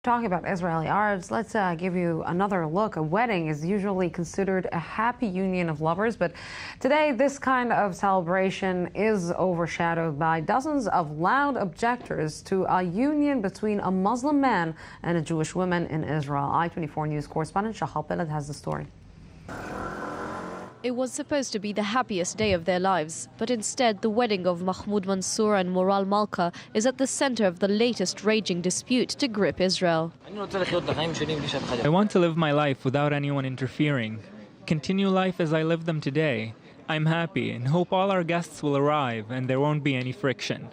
Talking about Israeli Arabs, let's give you another look. A wedding is usually considered a happy union of lovers, but today this kind of celebration is overshadowed by dozens of loud objectors to a union between a Muslim man and a Jewish woman in Israel. i24 News correspondent Shachar Peled has the story. It was supposed to be the happiest day of their lives, but instead the wedding of Mahmoud Mansour and Moral Malka is at the center of the latest raging dispute to grip Israel. I want to live my life without anyone interfering. Continue life as I live them today. I'm happy and hope all our guests will arrive and there won't be any friction.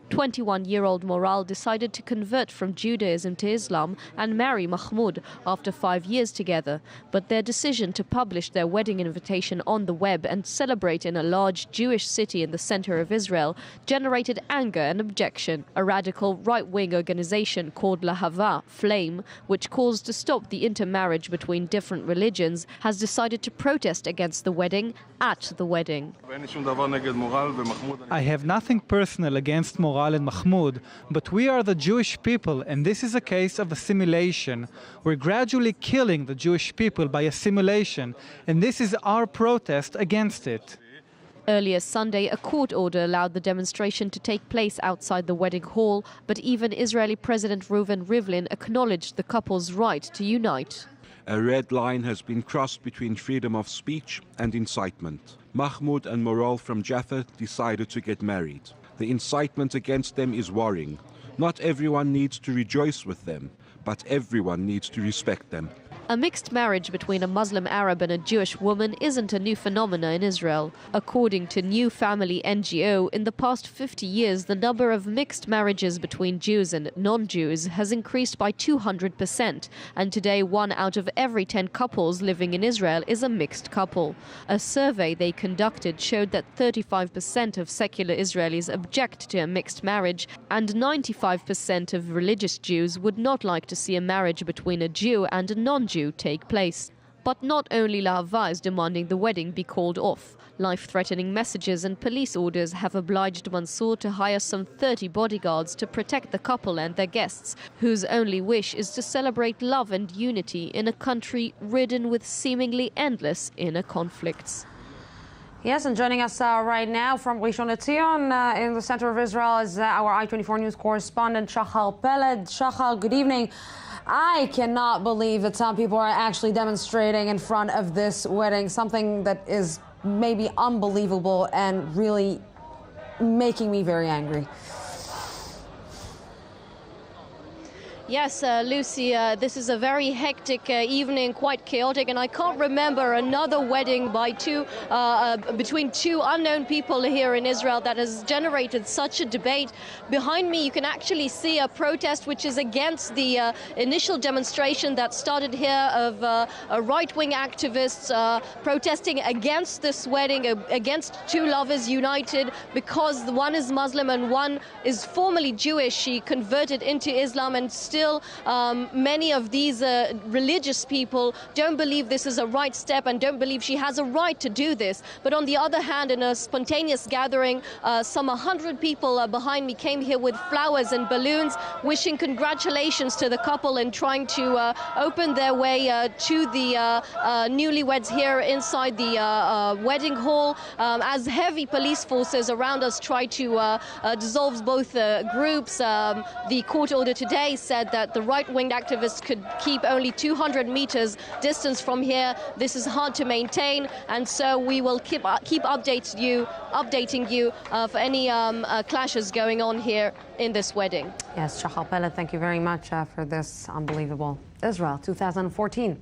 21-year-old Moral decided to convert from Judaism to Islam and marry Mahmoud after 5 years together. But their decision to publish their wedding invitation on the web and celebrate in a large Jewish city in the center of Israel generated anger and objection. A radical right-wing organization called Lahava, Flame, which calls to stop the intermarriage between different religions, has decided to protest against the wedding at the wedding. I have nothing personal against Moral and Mahmoud, but we are the Jewish people, and this is a case of assimilation. We're gradually killing the Jewish people by assimilation, and this is our protest against it. Earlier Sunday, a court order allowed the demonstration to take place outside the wedding hall, but even Israeli President Reuven Rivlin acknowledged the couple's right to unite. A red line has been crossed between freedom of speech and incitement. Mahmoud and Moral from Jaffa decided to get married. The incitement against them is worrying. Not everyone needs to rejoice with them, but everyone needs to respect them. A mixed marriage between a Muslim Arab and a Jewish woman isn't a new phenomenon in Israel. According to New Family NGO, in the past 50 years, the number of mixed marriages between Jews and non-Jews has increased by 200%. And today, 1 out of every 10 couples living in Israel is a mixed couple. A survey they conducted showed that 35% of secular Israelis object to a mixed marriage, and 95% of religious Jews would not like to see a marriage between a Jew and a non-Jew take place. But not only Lahava is demanding the wedding be called off. Life-threatening messages and police orders have obliged Mansour to hire some 30 bodyguards to protect the couple and their guests, whose only wish is to celebrate love and unity in a country ridden with seemingly endless inner conflicts. Yes, and joining us right now from Rishon LeZion in the center of Israel is our i24 News correspondent Shachar Peled. Shachar, good evening. I cannot believe that some people are actually demonstrating in front of this wedding, something that is maybe unbelievable and really making me very angry. Yes, Lucy, this is a very hectic evening, quite chaotic, and I can't remember another wedding between two unknown people here in Israel that has generated such a debate. Behind me, you can actually see a protest which is against the initial demonstration that started here of right-wing activists protesting against this wedding, against two lovers united, because one is Muslim and one is formerly Jewish. She converted into Islam, and still many of these religious people don't believe this is a right step and don't believe she has a right to do this. But on the other hand, in a spontaneous gathering, some 100 people behind me came here with flowers and balloons, wishing congratulations to the couple and trying to open their way to the newlyweds here inside the wedding hall, as heavy police forces around us try to dissolve both groups. The court order today said that the right-wing activists could keep only 200 meters distance from here. This is hard to maintain, and so we will keep updating you for any clashes going on here in this wedding. Yes, Shachar Peled, thank you very much for this unbelievable Israel 2014.